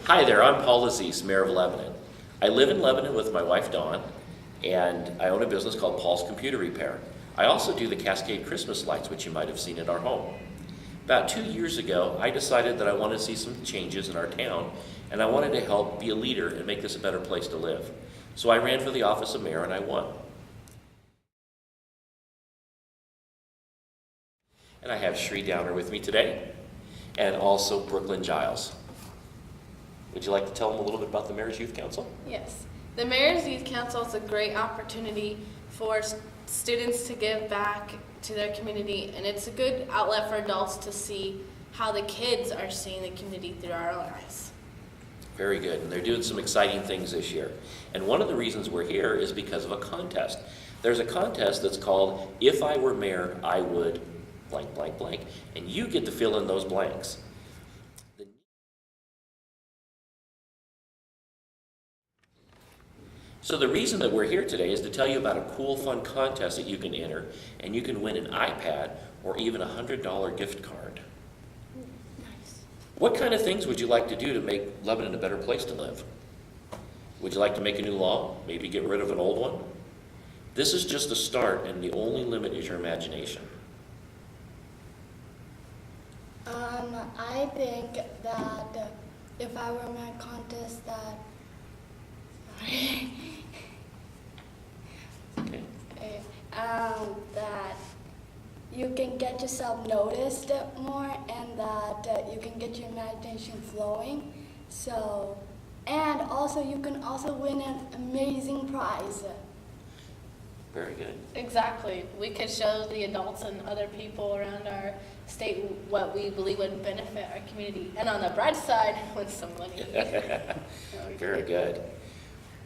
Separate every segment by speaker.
Speaker 1: Hi there, I'm Paul Aziz, Mayor of Lebanon. I live in Lebanon with my wife Dawn, and I own a business called Paul's Computer Repair. I also do the Cascade Christmas lights, which you might have seen at our home. About 2 years ago, I decided that I wanted to see some changes in our town, and I wanted to help be a leader and make this a better place to live. So I ran for the office of mayor and I won. And I have Shree Downer with me today, and also Brooklyn Giles. Would you like to tell them a little bit about the Mayor's Youth Council?
Speaker 2: Yes. The Mayor's Youth Council is a great opportunity for students to give back to their community, and it's a good outlet for adults to see how the kids are seeing the community through our own eyes. Very good, and they're doing some exciting things this year. And one of the reasons we're here is because of a contest. There's a contest that's called If I Were Mayor, I Would blank, blank, blank, and you get to fill in those blanks. So the reason that we're here today is to tell you about a cool, fun contest that you can enter, and you can win an iPad or even a $100 gift card. Nice. What kind of things would you like to do to make Lebanon a better place to live? Would you like to make a new law? Maybe get rid of an old one? This is just a start, and the only limit is your imagination.
Speaker 3: I think that if I were in a contest that that you can get yourself noticed more, and that you can get your imagination flowing. So, and also you can also win an amazing prize.
Speaker 1: Very good.
Speaker 2: Exactly. We could show the adults and other people around our state what we believe would benefit our community. And on the bright side, win some money.
Speaker 1: Very good.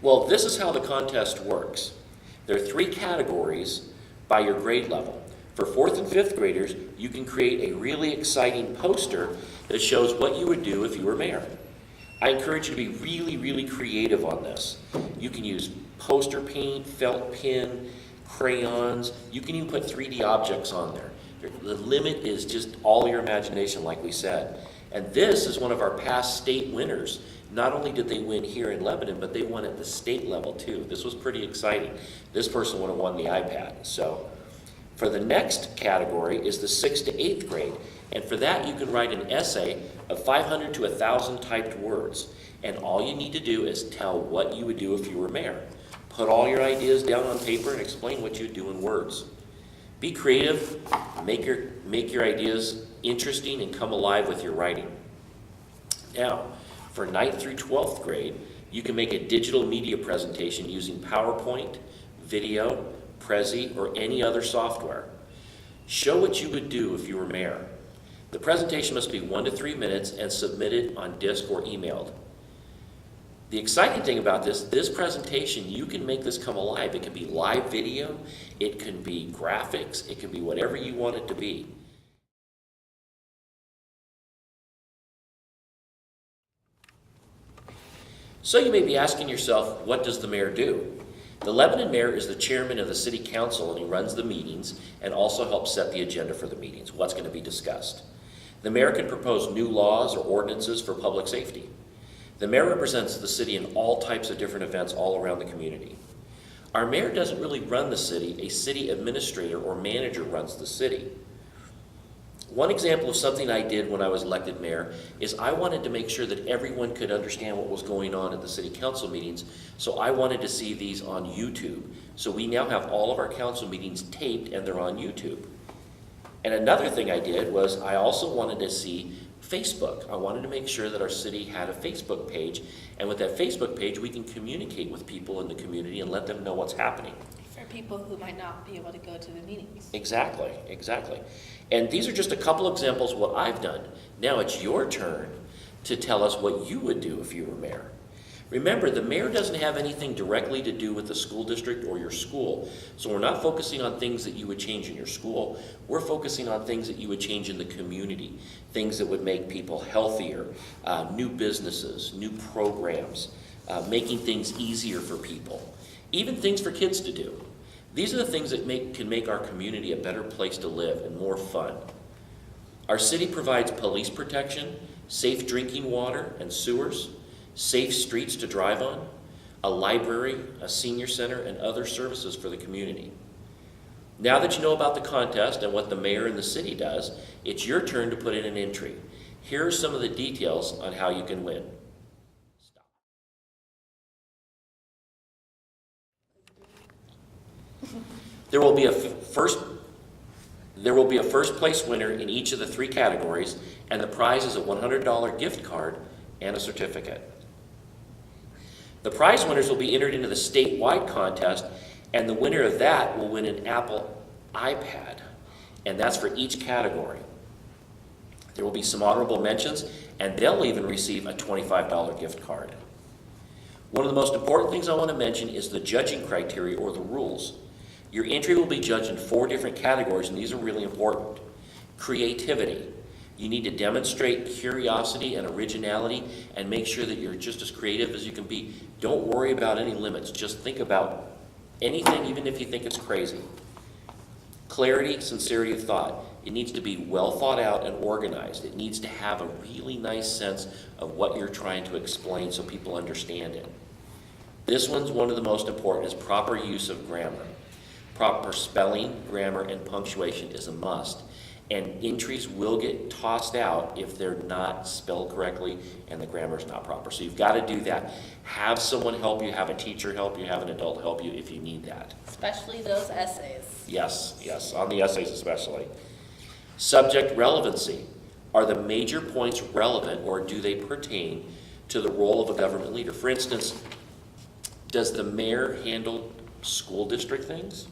Speaker 1: Well, this is how the contest works. There are 3 categories by your grade level. For 4th and 5th graders, you can create a really exciting poster that shows what you would do if you were mayor. I encourage you to be really, really creative on this. You can use poster paint, felt pen, crayons. You can even put 3D objects on there. The limit is just all your imagination, like we said. And this is one of our past state winners. Not only did they win here in Lebanon, but they won at the state level too. This was pretty exciting. This person would have won the iPad. So for the next category is the 6th to 8th grade. And for that, you can write an essay of 500 to 1,000 typed words. And all you need to do is tell what you would do if you were mayor. Put all your ideas down on paper and explain what you would do in words. Be creative, make your ideas interesting, and come alive with your writing. Now, for 9th through 12th grade, you can make a digital media presentation using PowerPoint, video, Prezi, or any other software. Show what you would do if you were mayor. The presentation must be 1 to 3 minutes and submitted on disk or emailed. The exciting thing about this presentation, you can make this come alive. It can be live video, it can be graphics, it can be whatever you want it to be. So you may be asking yourself, what does the mayor do? The Lebanon mayor is the chairman of the city council, and he runs the meetings and also helps set the agenda for the meetings, what's going to be discussed. The mayor can propose new laws or ordinances for public safety. The mayor represents the city in all types of different events all around the community. Our mayor doesn't really run the city. A city administrator or manager runs the city. One example of something I did when I was elected mayor is I wanted to make sure that everyone could understand what was going on at the city council meetings, so I wanted to see these on YouTube. So we now have all of our council meetings taped, and they're on YouTube. And another thing I did was I also wanted to see Facebook. I wanted to make sure that our city had a Facebook page, and with that Facebook page we can communicate with people in the community and let them know what's happening.
Speaker 2: For people who might not be able to go to the meetings.
Speaker 1: Exactly, exactly. And these are just a couple examples of what I've done. Now it's your turn to tell us what you would do if you were mayor. Remember, the mayor doesn't have anything directly to do with the school district or your school. So we're not focusing on things that you would change in your school. We're focusing on things that you would change in the community, things that would make people healthier, new businesses, new programs, making things easier for people, even things for kids to do. These are the things that can make our community a better place to live and more fun. Our city provides police protection, safe drinking water and sewers. safe streets to drive on, a library, a senior center, and other services for the community. Now that you know about the contest and what the mayor and the city does, it's your turn to put in an entry. Here are some of the details on how you can win. There will be a first place winner in each of the 3 categories, and the prize is a $100 gift card and a certificate. The prize winners will be entered into the statewide contest, and the winner of that will win an Apple iPad, and that's for each category. There will be some honorable mentions, and they'll even receive a $25 gift card. One of the most important things I want to mention is the judging criteria or the rules. Your entry will be judged in 4 different categories, and these are really important. Creativity. You need to demonstrate curiosity and originality and make sure that you're just as creative as you can be. Don't worry about any limits. Just think about anything, even if you think it's crazy. Clarity, sincerity of thought. It needs to be well thought out and organized. It needs to have a really nice sense of what you're trying to explain so people understand it. This one's one of the most important, is proper use of grammar. Proper spelling, grammar, and punctuation is a must. And entries will get tossed out if they're not spelled correctly and the grammar's not proper. So you've got to do that. Have someone help you, have a teacher help you, have an adult help you if you need that.
Speaker 2: Especially those essays.
Speaker 1: Yes, on the essays especially. Subject relevancy. Are the major points relevant, or do they pertain to the role of a government leader? For instance, does the mayor handle school district things?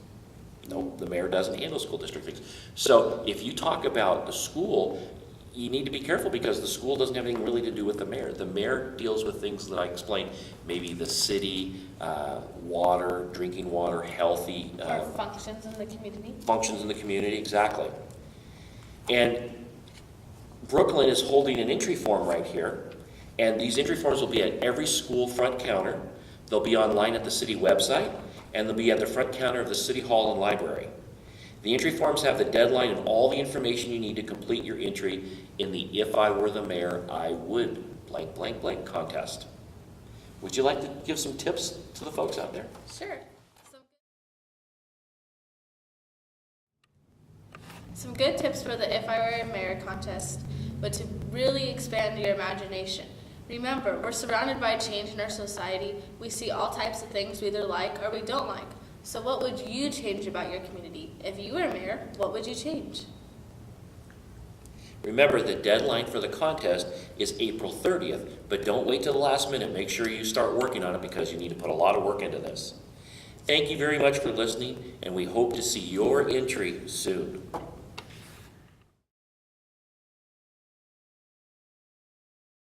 Speaker 1: No, the mayor doesn't handle school district things. So if you talk about the school, you need to be careful because the school doesn't have anything really to do with the mayor. The mayor deals with things that I explained, maybe the city, water, drinking water, healthy.
Speaker 2: Or functions in the community.
Speaker 1: Functions in the community, exactly. And Brooklyn is holding an entry form right here. And these entry forms will be at every school front counter. They'll be online at the city website, and they'll be at the front counter of the city hall and library. The entry forms have the deadline and all the information you need to complete your entry in the If I Were the Mayor, I Would blank, blank, blank contest. Would you like to give some tips to the folks out there?
Speaker 2: Sure. Some good tips for the If I Were a Mayor contest, but to really expand your imagination. Remember, we're surrounded by change in our society. We see all types of things we either like or we don't like. So what would you change about your community? If you were mayor, what would you change?
Speaker 1: Remember, the deadline for the contest is April 30th, but don't wait till the last minute. Make sure you start working on it because you need to put a lot of work into this. Thank you very much for listening, and we hope to see your entry soon.